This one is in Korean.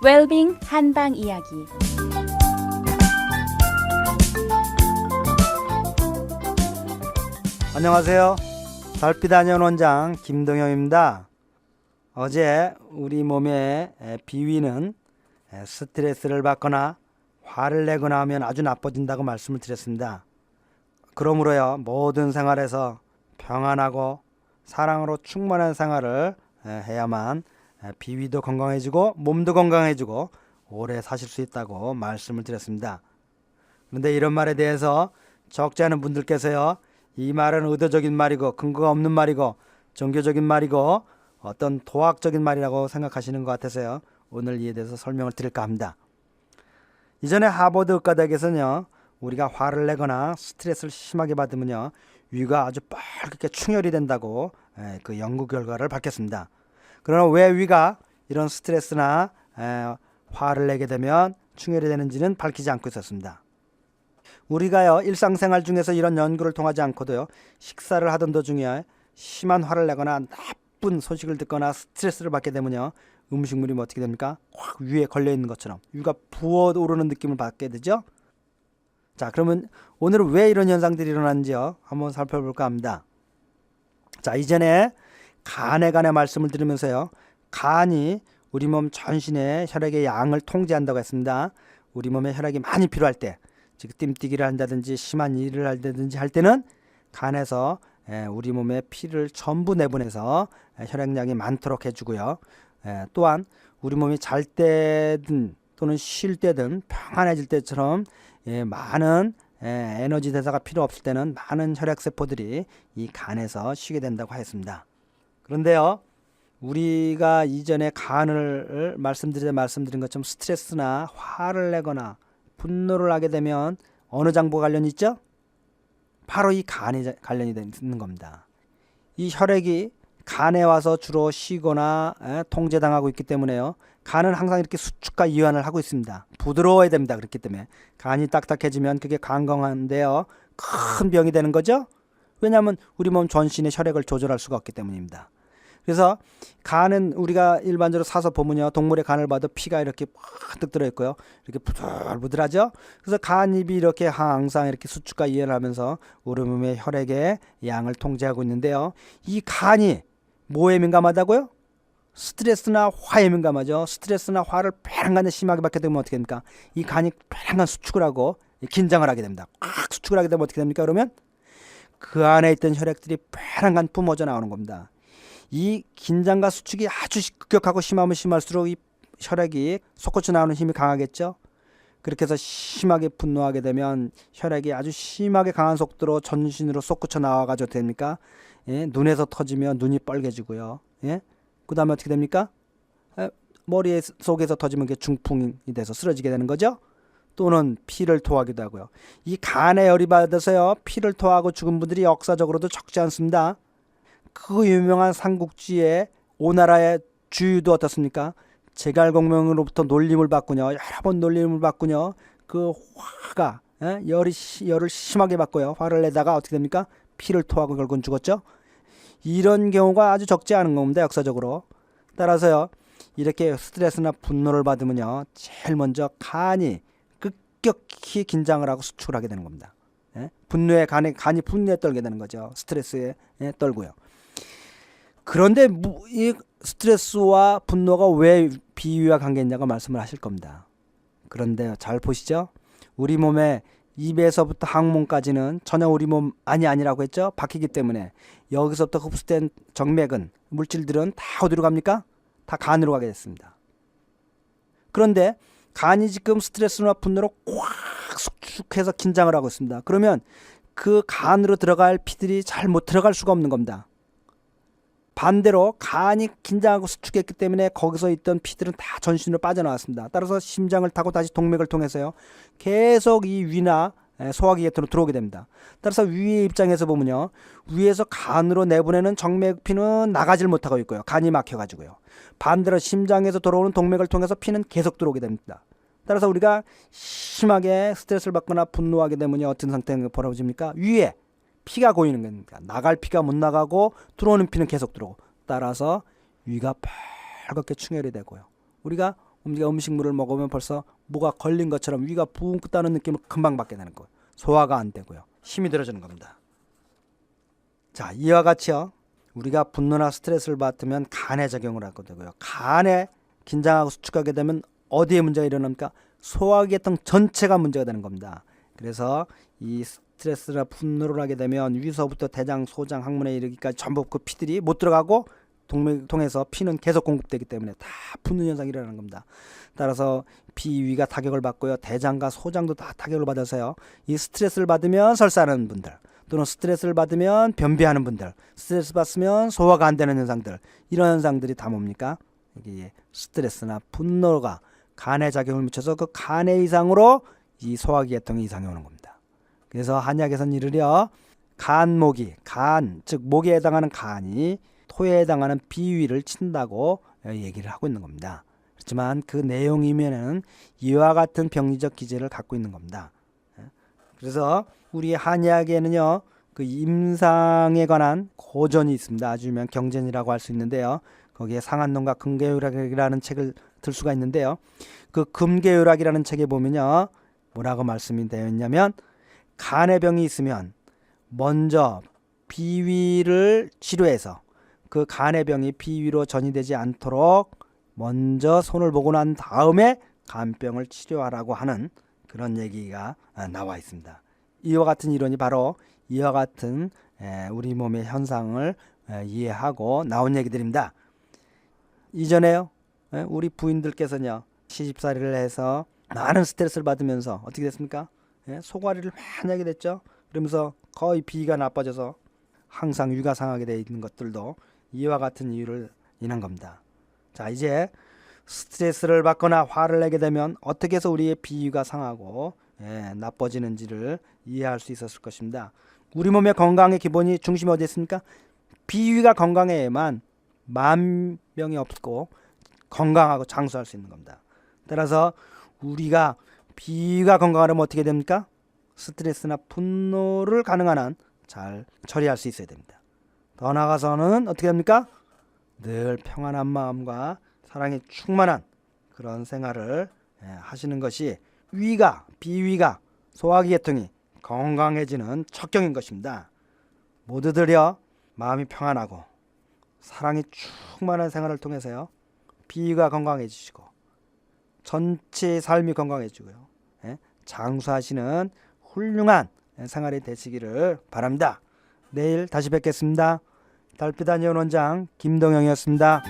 웰빙 한방 이야기. 안녕하세요. 달빛 안녕 원장 김동영입니다. 어제 우리 몸의 비위는 스트레스를 받거나 화를 내거나 하면 아주 나빠진다고 말씀을 드렸습니다. 그러므로요, 모든 생활에서 평안하고 사랑으로 충만한 생활을 해야만 비위도 건강해지고 몸도 건강해지고 오래 사실 수 있다고 말씀을 드렸습니다. 그런데 이런 말에 대해서 적지 않은 분들께서요, 이 말은 의도적인 말이고 근거가 없는 말이고 종교적인 말이고 어떤 도학적인 말이라고 생각하시는 것 같아서요, 오늘 이에 대해서 설명을 드릴까 합니다. 이전에 하버드 의과대학에서는요, 우리가 화를 내거나 스트레스를 심하게 받으면요, 위가 아주 빨갛게 충혈이 된다고 그 연구 결과를 밝혔습니다. 그러나 왜 위가 이런 스트레스나 화를 내게 되면 충혈이 되는지는 밝히지 않고 있었습니다. 우리가요, 일상생활 중에서 이런 연구를 통하지 않고도요, 식사를 하던 도중에 심한 화를 내거나 나쁜 소식을 듣거나 스트레스를 받게 되면요, 음식물이 어떻게 됩니까? 확 위에 걸려 있는 것처럼 위가 부어오르는 느낌을 받게 되죠. 자, 그러면 오늘은 왜 이런 현상들이 일어나는지요, 한번 살펴볼까 합니다. 자, 이전에 간에 관해 말씀을 드리면서요, 간이 우리 몸 전신의 혈액의 양을 통제한다고 했습니다. 우리 몸에 혈액이 많이 필요할 때, 즉 뜀뛰기를 한다든지 심한 일을 한다든지 할 때는 간에서 우리 몸에 피를 전부 내보내서 혈액량이 많도록 해주고요. 또한 우리 몸이 잘 때든 또는 쉴 때든 평안해질 때처럼 많은 에너지 대사가 필요 없을 때는 많은 혈액세포들이 이 간에서 쉬게 된다고 하였습니다. 그런데요, 우리가 이전에 간을 말씀드린 것처럼 스트레스나 화를 내거나 분노를 하게 되면 어느 장부가 관련이 있죠? 바로 이 간이 관련이 있는 겁니다. 이 혈액이 간에 와서 주로 쉬거나 통제당하고 있기 때문에요, 간은 항상 이렇게 수축과 이완을 하고 있습니다. 부드러워야 됩니다. 그렇기 때문에 간이 딱딱해지면 그게 간건한데요, 큰 병이 되는 거죠. 왜냐하면 우리 몸 전신의 혈액을 조절할 수가 없기 때문입니다. 그래서 간은 우리가 일반적으로 사서 보면요, 동물의 간을 봐도 피가 이렇게 가득 들어있고요, 이렇게 부들부들하죠. 그래서 간입이 이렇게 항상 이렇게 수축과 이완을 하면서 우리 몸의 혈액의 양을 통제하고 있는데요, 이 간이 뭐에 민감하다고요? 스트레스나 화에 민감하죠. 스트레스나 화를 배란간에 심하게 받게 되면 어떻게 됩니까? 이 간이 배란간 수축을 하고 긴장을 하게 됩니다. 꽉 수축을 하게 되면 어떻게 됩니까? 그러면 그 안에 있던 혈액들이 배란간 뿜어져 나오는 겁니다. 이 긴장과 수축이 아주 급격하고 심하면 심할수록 이 혈액이 솟구쳐 나오는 힘이 강하겠죠. 그렇게 해서 심하게 분노하게 되면 혈액이 아주 심하게 강한 속도로 전신으로 솟구쳐 나와가지고 됩니까? 눈에서 터지면 눈이 빨개지고요. 그 다음에 어떻게 됩니까? 머리 속에서 터지면 그게 중풍이 돼서 쓰러지게 되는 거죠. 또는 피를 토하기도 하고요. 이 간에 열이 받아서요, 피를 토하고 죽은 분들이 역사적으로도 적지 않습니다. 그 유명한 삼국지의 오나라의 주유도 어떻습니까? 제갈공명으로부터 놀림을 받군요. 여러 번 놀림을 받군요. 그 화가 열을 심하게 받고요, 화를 내다가 어떻게 됩니까? 피를 토하고 결국은 죽었죠. 이런 경우가 아주 적지 않은 겁니다, 역사적으로. 따라서요, 이렇게 스트레스나 분노를 받으면요, 제일 먼저 간이 급격히 긴장을 하고 수축을 하게 되는 겁니다. 분노에 간이 분노에 떨게 되는 거죠. 스트레스에 떨고요. 그런데 이 스트레스와 분노가 왜 비위와 관계 있냐고 말씀을 하실 겁니다. 그런데 잘 보시죠. 우리 몸의 입에서부터 항문까지는 전혀 우리 몸 아니라고 했죠. 바뀌기 때문에 여기서부터 흡수된 정맥은, 물질들은 다 어디로 갑니까? 다 간으로 가게 됐습니다. 그런데 간이 지금 스트레스나 분노로 꽉 수축해서 긴장을 하고 있습니다. 그러면 그 간으로 들어갈 피들이 잘 못 들어갈 수가 없는 겁니다. 반대로 간이 긴장하고 수축했기 때문에 거기서 있던 피들은 다 전신으로 빠져나왔습니다. 따라서 심장을 타고 다시 동맥을 통해서요, 계속 이 위나 소화기 곁으로 들어오게 됩니다. 따라서 위의 입장에서 보면요, 위에서 간으로 내보내는 정맥피는 나가질 못하고 있고요, 간이 막혀가지고요. 반대로 심장에서 들어오는 동맥을 통해서 피는 계속 들어오게 됩니다. 따라서 우리가 심하게 스트레스를 받거나 분노하게 되면 어떤 상태가 벌어집니까? 위에 피가 고이는 겁니다. 나갈 피가 못 나가고 들어오는 피는 계속 들어오고, 따라서 위가 빨갛게 충혈이 되고요, 우리가 우리가 음식물을 먹으면 벌써 뭐가 걸린 것처럼 위가 붕 뜨다는 느낌을 금방 받게 되는 거예요. 소화가 안 되고요. 힘이 들어지는 겁니다. 자, 이와 같이요. 우리가 분노나 스트레스를 받으면 간에 작용을 하게 되고요. 간에 긴장하고 수축하게 되면 어디에 문제가 일어납니까? 소화계통 전체가 문제가 되는 겁니다. 그래서 이 스트레스나 분노를 하게 되면 위서부터 대장, 소장, 항문에 이르기까지 전부 그 피들이 못 들어가고 동맥을 통해서 피는 계속 공급되기 때문에 다 붓는 현상이 일어나는 겁니다. 따라서 비위가 타격을 받고요. 대장과 소장도 다 타격을 받아서요. 이 스트레스를 받으면 설사하는 분들, 또는 스트레스를 받으면 변비하는 분들, 스트레스 받으면 소화가 안 되는 현상들, 이런 현상들이 다 뭡니까? 이게 스트레스나 분노가 간에 작용을 미쳐서 그 간의 이상으로 이 소화계통의 이상이 오는 겁니다. 그래서 한약에서는 이르려 간목이, 간, 즉 목에 해당하는 간이 토에 해당하는 비위를 친다고 얘기를 하고 있는 겁니다. 그렇지만 그 내용이면은 이와 같은 병리적 기제를 갖고 있는 겁니다. 그래서 우리 한의학에는요, 그 임상에 관한 고전이 있습니다. 아주 유명한 경전이라고 할 수 있는데요. 거기에 상한론과 금계유락이라는 책을 들 수가 있는데요. 그 금계유락이라는 책에 보면요, 뭐라고 말씀이 되어 있냐면, 간의 병이 있으면 먼저 비위를 치료해서 그 간의 병이 비위로 전이되지 않도록 먼저 손을 보고 난 다음에 간병을 치료하라고 하는 그런 얘기가 나와 있습니다. 이와 같은 이론이 바로 이와 같은 우리 몸의 현상을 이해하고 나온 얘기들입니다. 이전에요, 우리 부인들께서는요, 시집살이를 해서 많은 스트레스를 받으면서 어떻게 됐습니까? 소화리를 많이 하게 됐죠. 그러면서 거의 비위가 나빠져서 항상 위가 상하게 되어 있는 것들도 이와 같은 이유를 인한 겁니다. 자, 이제 스트레스를 받거나 화를 내게 되면 어떻게 해서 우리의 비위가 상하고 나빠지는지를 이해할 수 있었을 것입니다. 우리 몸의 건강의 기본이 중심이 어디 있습니까? 비위가 건강해야만 만병이 없고 건강하고 장수할 수 있는 겁니다. 따라서 우리가 비위가 건강하려면 어떻게 됩니까? 스트레스나 분노를 가능한 한 잘 처리할 수 있어야 됩니다. 더 나아가서는 어떻게 됩니까? 늘 평안한 마음과 사랑이 충만한 그런 생활을 하시는 것이 위가, 비위가, 소화계통이 건강해지는 척경인 것입니다. 모두들요, 마음이 평안하고 사랑이 충만한 생활을 통해서요, 비위가 건강해지시고 전체 삶이 건강해지고요, 장수하시는 훌륭한 생활이 되시기를 바랍니다. 내일 다시 뵙겠습니다. 달빛 한의원 원장 김동영이었습니다.